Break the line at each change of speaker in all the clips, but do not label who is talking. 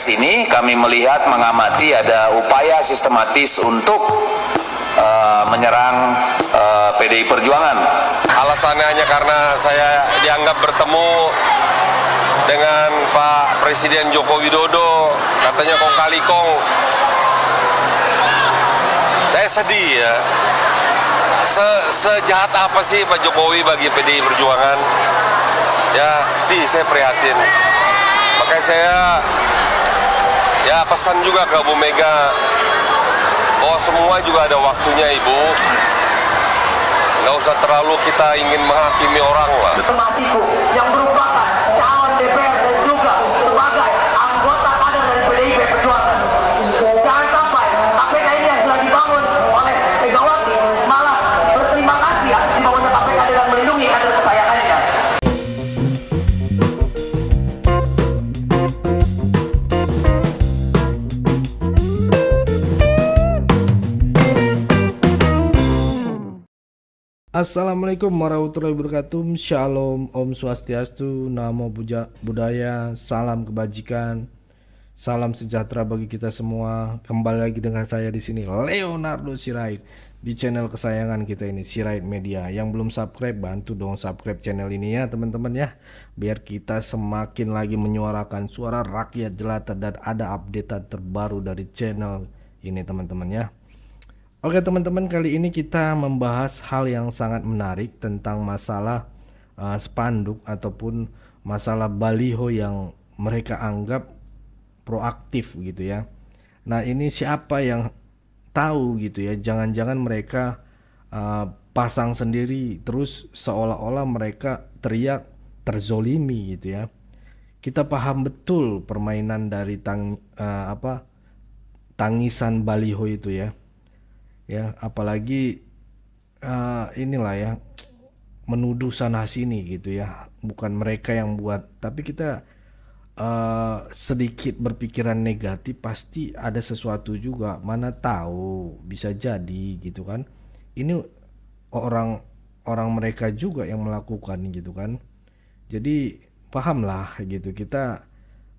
kongres ini kami melihat mengamati ada upaya sistematis untuk menyerang PDI Perjuangan.
Alasannya hanya karena saya dianggap bertemu dengan Pak Presiden Joko Widodo, katanya kong kali kong. Saya sedih ya. Sejahat apa sih Pak Jokowi bagi PDI Perjuangan? Ya, saya prihatin. Makanya saya pesan juga ke Bu Mega bahwa semua juga ada waktunya, Ibu. Nggak usah terlalu kita ingin menghakimi orang lah.
Termasuk yang merupakan calon DPR dan juga sebagai anggota kader dari PDIP Perjuangan. Jangan sampai KPK ini yang sudah dibangun oleh Megawati malah berterima kasih atas dibangunnya KPK dengan melindungi kader kesayangannya.
Assalamualaikum warahmatullahi wabarakatuh. Shalom, Om Swastiastu, Namo Buddhaya, salam kebajikan, salam sejahtera bagi kita semua. Kembali lagi dengan saya di sini, Leonardo Sirait, di channel kesayangan kita ini, Sirait Media. Yang belum subscribe, bantu dong subscribe channel ini ya teman-teman ya, biar kita semakin lagi menyuarakan suara rakyat jelata dan ada update terbaru dari channel ini teman-teman ya. Oke teman-teman, kali ini kita membahas hal yang sangat menarik tentang masalah spanduk ataupun masalah baliho yang mereka anggap proaktif gitu ya. Nah ini siapa yang tahu gitu ya, jangan-jangan mereka pasang sendiri terus seolah-olah mereka teriak terzolimi gitu ya. Kita paham betul permainan dari tangisan baliho itu ya. Ya, apalagi inilah ya, menuduh sana sini gitu ya, bukan mereka yang buat, tapi kita sedikit berpikiran negatif pasti ada sesuatu juga, mana tahu bisa jadi gitu kan. Ini orang mereka juga yang melakukan gitu kan, jadi pahamlah gitu, kita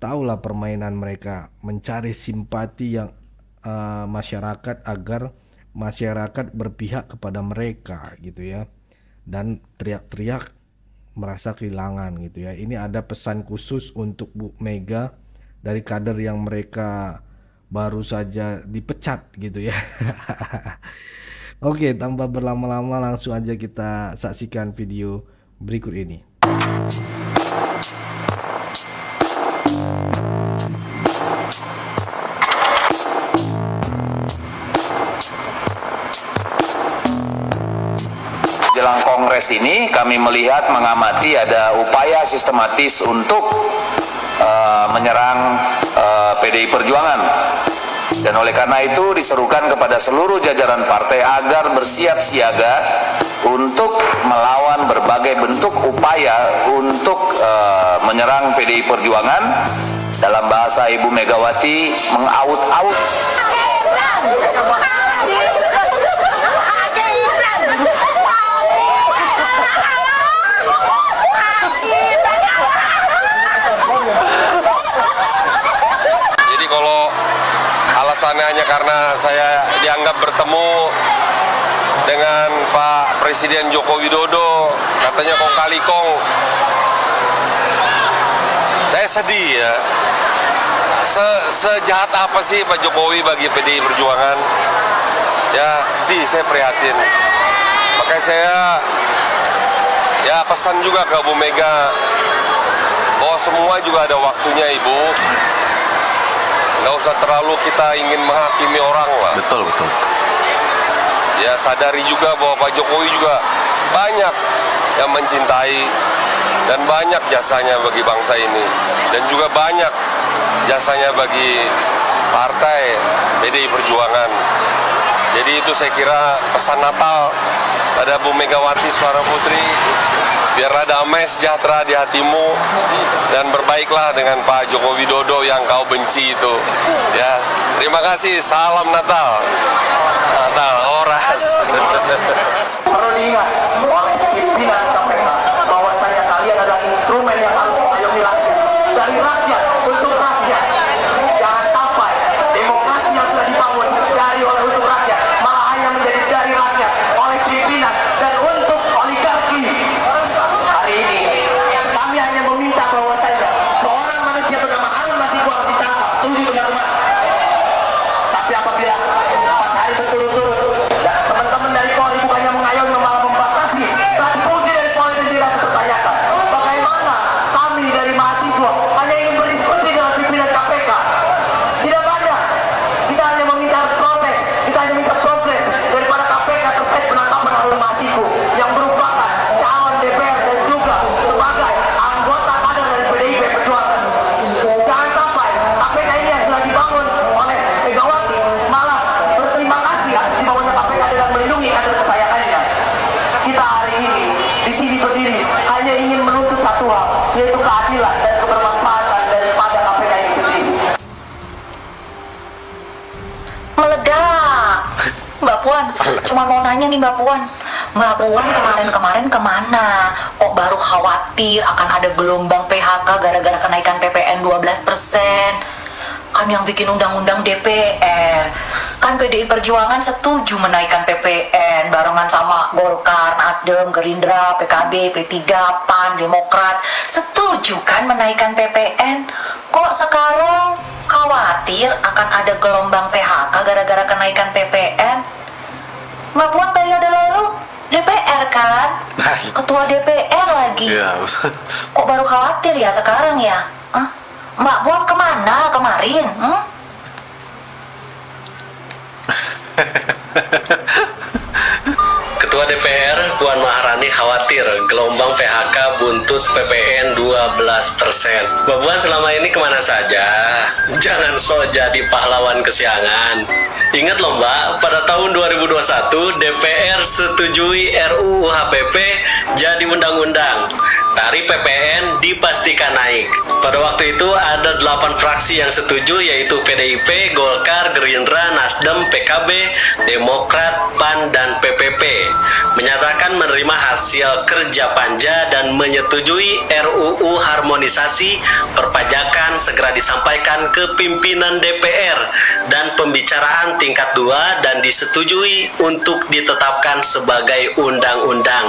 tahulah permainan mereka mencari simpati yang masyarakat agar masyarakat berpihak kepada mereka gitu ya, dan teriak-teriak merasa kehilangan gitu ya. Ini ada pesan khusus untuk Bu Mega dari kader yang mereka baru saja dipecat gitu ya. Oke, tanpa berlama-lama langsung aja kita saksikan video berikut ini.
Jelang kongres ini kami melihat mengamati ada upaya sistematis untuk menyerang PDI Perjuangan, dan oleh karena itu diserukan kepada seluruh jajaran partai agar bersiap siaga untuk melawan berbagai bentuk upaya untuk menyerang PDI Perjuangan. Dalam bahasa Ibu Megawati, mengaut-aut
alasannya hanya karena saya dianggap bertemu dengan Pak Presiden Joko Widodo, katanya kong kali kong. Saya sedih ya. Sejahat apa sih Pak Jokowi bagi PDI Perjuangan? Ya, saya prihatin. Makanya saya pesan juga ke Bu Mega bahwa semua juga ada waktunya, Ibu. Nggak usah terlalu kita ingin menghakimi orang lah.
Betul.
Ya, sadari juga bahwa Pak Jokowi juga banyak yang mencintai dan banyak jasanya bagi bangsa ini, dan juga banyak jasanya bagi partai PDI Perjuangan. Jadi itu saya kira pesan Natal pada Bu Megawati Soekarno Putri, biarlah damai sejahtera di hatimu dan berbaiklah dengan Pak Joko Widodo yang kau benci itu. Ya, terima kasih. Salam Natal. Natal Oras.
Perlu diingat oleh pimpinan KPK bahwasanya kalian adalah instrumen yang harus mengayomi rakyat, dari rakyat untuk rakyat. sudah 4 hari berturut-turut. Dan teman-teman dari Polri bukannya mengayomi malah membatasi. Tadi fungsi dari Polri sendiri harus dipertanyakan. Bagaimana kami dari mahasiswa hanya ingin berdiskusi dengan pimpinan KPK. Tidak banyak. Kita hanya meminta protes, kita hanya minta progres daripada KPK terkait penangkapan Harun Masiku yang merupakan calon DPR dan juga sebagai anggota kader dari PDIP Perjuangan. Jangan sampai KPK ini yang sudah dibangun oleh Megawati malah berterima kasih atas dibangunnya KPK dengan melindungi kader kesayangannya. Kita hari ini di sini berdiri hanya ingin menuntut satu hal, yaitu keadilan dan kebermanfaatan daripada KPK ini sendiri.
Meledak. Mbak Puan, cuma mau nanya nih Mbak Puan. Mbak Puan kemarin-kemarin kemana? Kok baru khawatir akan ada gelombang PHK gara-gara kenaikan PPN 12%? Kan yang bikin undang-undang DPR. Kan PDI Perjuangan setuju menaikkan PPN barengan sama Golkar, Nasdem, Gerindra, PKB, P3, PAN, Demokrat. Setuju kan menaikkan PPN? Kok sekarang khawatir akan ada gelombang PHK gara-gara kenaikan PPN? Mbak Puan periode lalu DPR kan? Ketua DPR lagi. Kok baru khawatir ya sekarang ya? Hah? Mbak Puan kemana kemarin?
Ketua DPR Puan Maharani khawatir gelombang PHK buntut PPN 12%. Mbak Puan selama ini kemana saja? Jangan sok jadi pahlawan kesiangan. Ingat loh Mbak, pada tahun 2021 DPR setujui RUU HPP jadi undang-undang. Tarif PPN dipastikan naik. Pada waktu itu ada 8 fraksi yang setuju, yaitu PDIP, Golkar, Gerindra, Nasdem, PKB, Demokrat, PAN, dan PPP. Menyatakan menerima hasil kerja panja dan menyetujui RUU harmonisasi perpajakan segera disampaikan ke pimpinan DPR dan pembicaraan tingkat 2 dan disetujui untuk ditetapkan sebagai undang-undang.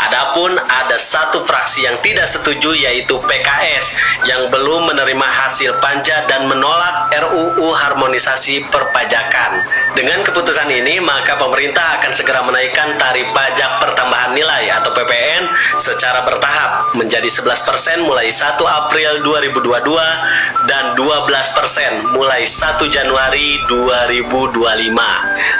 Adapun ada satu fraksi yang tidak setuju, yaitu PKS, yang belum menerima hasil panja dan menolak RUU harmonisasi perpajakan. Dengan keputusan ini, maka pemerintah akan segera menaikkan tarif pajak pertambahan nilai atau PPN secara bertahap menjadi 11% mulai 1 April 2022 dan 12% mulai 1 Januari 2025.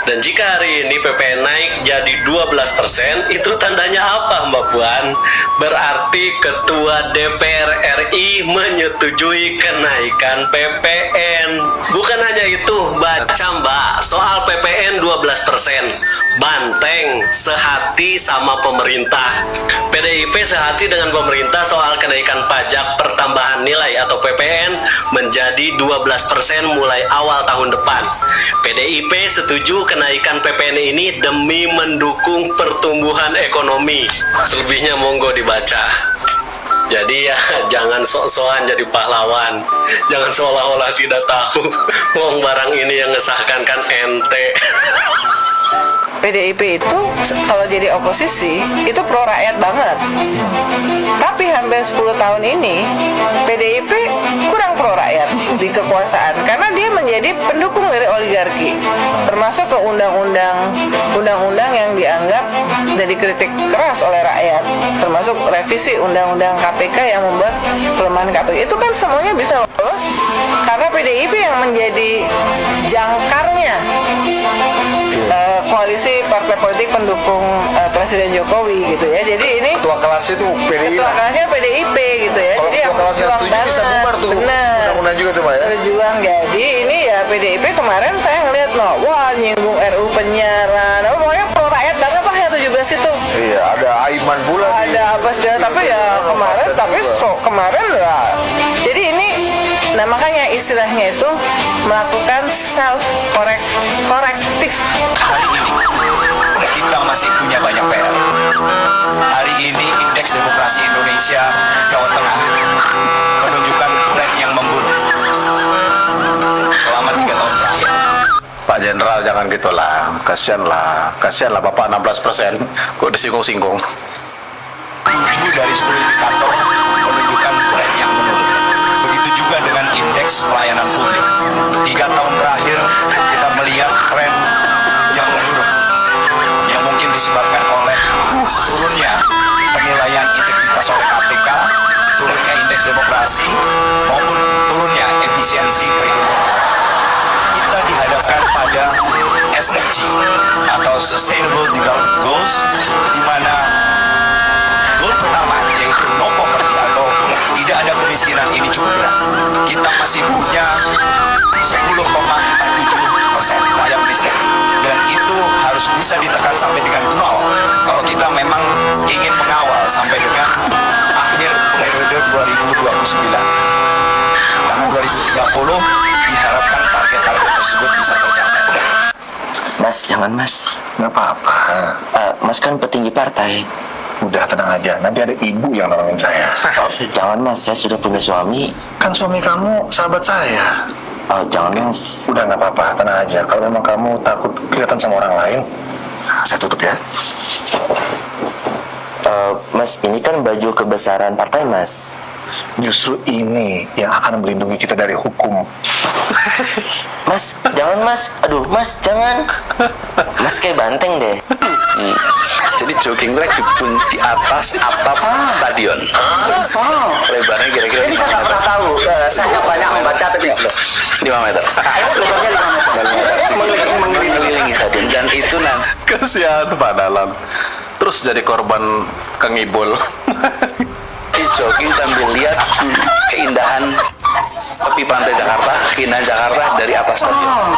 Dan jika hari ini PPN naik jadi 12%, itu tandanya apa Mbak Puan? Berarti Ketua DPR RI menyetujui kenaikan PPN. Bukan hanya itu, baca Mbak, soal PPN 12%. Banteng sehati sama pemerintah. PDIP sehati dengan pemerintah soal kenaikan pajak pertambahan nilai atau PPN menjadi 12% mulai awal tahun depan. PDIP setuju kenaikan PPN ini demi mendukung pertumbuhan ekonomi. Selebihnya monggo dibaca. Jadi ya jangan sok-sokan jadi pahlawan. Jangan seolah-olah tidak tahu. Wong barang ini yang ngesahkan kan ente.
PDIP itu kalau jadi oposisi itu pro rakyat banget. Tapi hampir 10 tahun ini PDIP kurang pro rakyat di kekuasaan karena dia menjadi pendukung dari oligarki. Termasuk ke undang-undang yang dianggap dan dikritik keras oleh rakyat. Termasuk revisi undang-undang KPK yang membuat pelemahan KPK. Itu kan semuanya bisa lolos karena PDIP yang menjadi jangkarnya koalisi partai politik pendukung Presiden Jokowi gitu ya. Jadi ini
ketua kelasnya tuh PDIP.
Ketua kelasnya PDIP gitu ya.
Kalau
jadi
ketua kelasnya setuju bisa bubar tuh. Undang-undang juga tuh Pak ya.
Berjuang. Jadi ini ya PDIP kemarin saya ngeliat loh, wah nyinggung RUU penyiaran. Pokoknya pro rakyat banget lah ya 17 itu.
Iya, ada Aiman pula.
Ada apa segala tapi ya kemarin kemarin lah. Jadi ini nah makanya istilahnya itu melakukan self korektif.
Hari ini kita masih punya banyak PR. Hari ini indeks demokrasi Indonesia Jawa Tengah menunjukkan tren yang memburuk selama 3 tahun terakhir.
Pak Jenderal jangan gitulah, kasihan lah Bapak 16%, kok disinggung-singgung.
7 dari 10 indikator menunjukkan tren yang menurun. Begitu juga dengan indeks pelayanan publik. 3 tahun terakhir kita melihat demokrasi maupun turunnya efisiensi kehidupan. Kita dihadapkan pada SDG atau Sustainable Development Goals, di mana goal pertama yaitu no poverty atau tidak ada kemiskinan ini cukup berat. Kita masih punya 10,47% rakyat miskin, dan itu harus bisa ditekan sampai dengan 0 kalau kita memang ingin mengawal sampai dengan akhir periode 2029. Tahun 2030 diharapkan target-target tersebut bisa tercapai.
Mas, jangan mas.
Nggak apa-apa.
Mas kan petinggi partai.
Udah tenang aja, nanti ada ibu yang nolongin saya.
Jangan mas, saya sudah punya suami.
Kan suami kamu sahabat saya.
Jangan mas.
Udah nggak apa-apa, tenang aja. Kalau memang kamu takut kelihatan sama orang lain, saya tutup ya.
Mas, ini kan baju kebesaran partai mas.
Justru ini yang akan melindungi kita dari hukum.
Mas, jangan mas. Aduh mas, jangan. Mas kayak banteng deh.
Jadi jogging track di atas atap stadion. Lebarnya kira-kira
Ini saya nggak pernah tahu. Saya banyak membaca tapi nggak belum.
5 meter.
Lebarnya 5 meter.
Mengelilingi stadion, dan itu nanti
Kasihan Pak Dalam. Terus jadi korban kengibul.
jogging sambil lihat keindahan tepi pantai Jakarta, keindahan Jakarta dari atas stadion.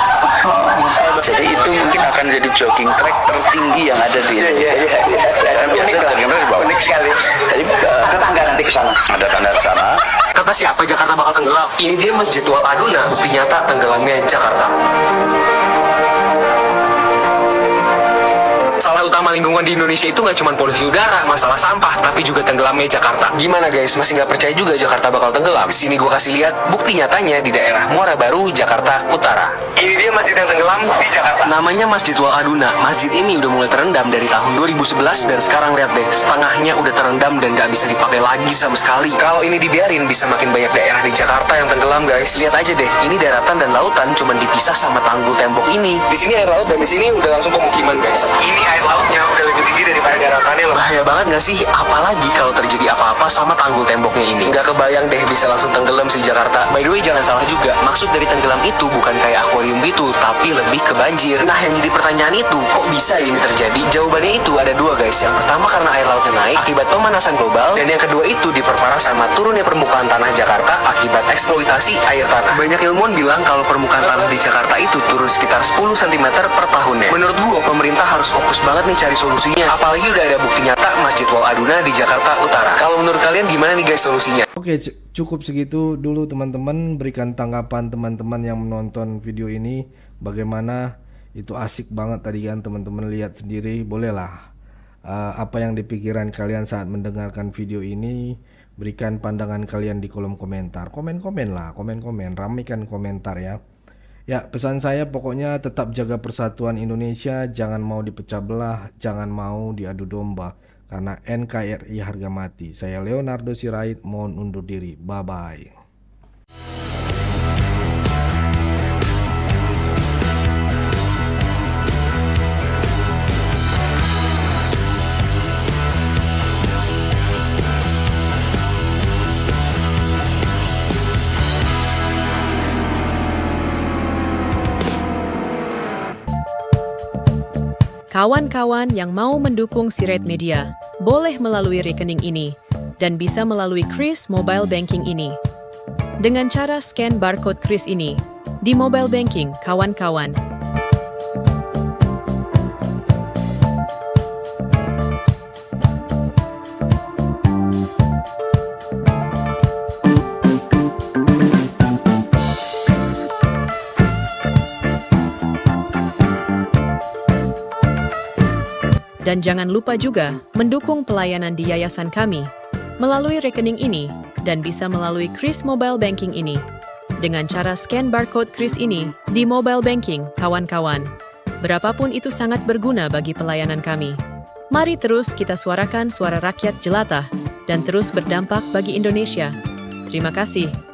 Jadi itu mungkin akan jadi jogging track tertinggi yang ada di Indonesia. Dan biasanya jogging track di bawah.
Unik sekali.
Jadi
Ada tangga nanti ke sana.
ada tanda di sana.
Kata siapa Jakarta bakal tenggelam? Ini dia Masjid Wal Aduna, bukti nyata tenggelamnya Jakarta. Salah utama lingkungan di Indonesia itu nggak cuma polusi udara, masalah sampah, tapi juga tenggelamnya Jakarta. Gimana guys, masih nggak percaya juga Jakarta bakal tenggelam? Sini gue kasih lihat bukti nyatanya di daerah Muara Baru, Jakarta Utara. Ini dia masjid yang tenggelam di Jakarta. Namanya Masjid Wal Aduna. Masjid ini udah mulai terendam dari tahun 2011 dan sekarang lihat deh, setengahnya udah terendam dan nggak bisa dipakai lagi sama sekali. Kalau ini dibiarin bisa makin banyak daerah di Jakarta yang tenggelam guys. Lihat aja deh, ini daratan dan lautan cuma dipisah sama tanggul tembok ini. Di sini air laut dan di sini udah langsung pemukiman guys. Ini air lautnya udah lebih tinggi daripada daratannya loh. Bahaya banget gak sih? Apalagi kalau terjadi apa-apa sama tanggul temboknya ini. Nggak kebayang deh bisa langsung tenggelam si Jakarta. By the way jangan salah juga, maksud dari tenggelam itu bukan kayak akuarium gitu, tapi lebih ke banjir. Nah yang jadi pertanyaan itu, kok bisa ini terjadi? Jawabannya itu ada dua guys. Yang pertama karena air lautnya naik akibat pemanasan global, dan yang kedua itu diperparah sama turunnya permukaan tanah Jakarta akibat eksploitasi air tanah. Banyak ilmuwan bilang kalau permukaan tanah di Jakarta itu turun sekitar 10 cm per tahunnya. Menurut gua pemerintah harus fokus banget nih cari solusinya. Apalagi udah ada bukti nyata Masjid Wal Aduna di Jakarta Utara. Kalau menurut kalian gimana nih guys solusinya?
Oke, cukup segitu dulu teman-teman. Berikan tanggapan teman-teman yang menonton video ini. Bagaimana, itu asik banget tadi kan teman-teman lihat sendiri. Bolehlah apa yang di pikiran kalian saat mendengarkan video ini. Berikan pandangan kalian di kolom komentar. Komen-komen lah, komen-komen, ramaikan komentar ya. Ya, pesan saya pokoknya tetap jaga persatuan Indonesia, jangan mau dipecah belah, jangan mau diadu domba, karena NKRI harga mati. Saya Leonardo Sirait, mohon undur diri. Bye-bye.
Kawan-kawan yang mau mendukung Sirait Media, boleh melalui rekening ini dan bisa melalui Kris Mobile Banking ini. Dengan cara scan barcode Kris ini di mobile banking, kawan-kawan. Dan jangan lupa juga mendukung pelayanan di yayasan kami melalui rekening ini dan bisa melalui Kris Mobile Banking ini. Dengan cara scan barcode Kris ini di mobile banking, kawan-kawan. Berapapun itu sangat berguna bagi pelayanan kami. Mari terus kita suarakan suara rakyat jelata dan terus berdampak bagi Indonesia. Terima kasih.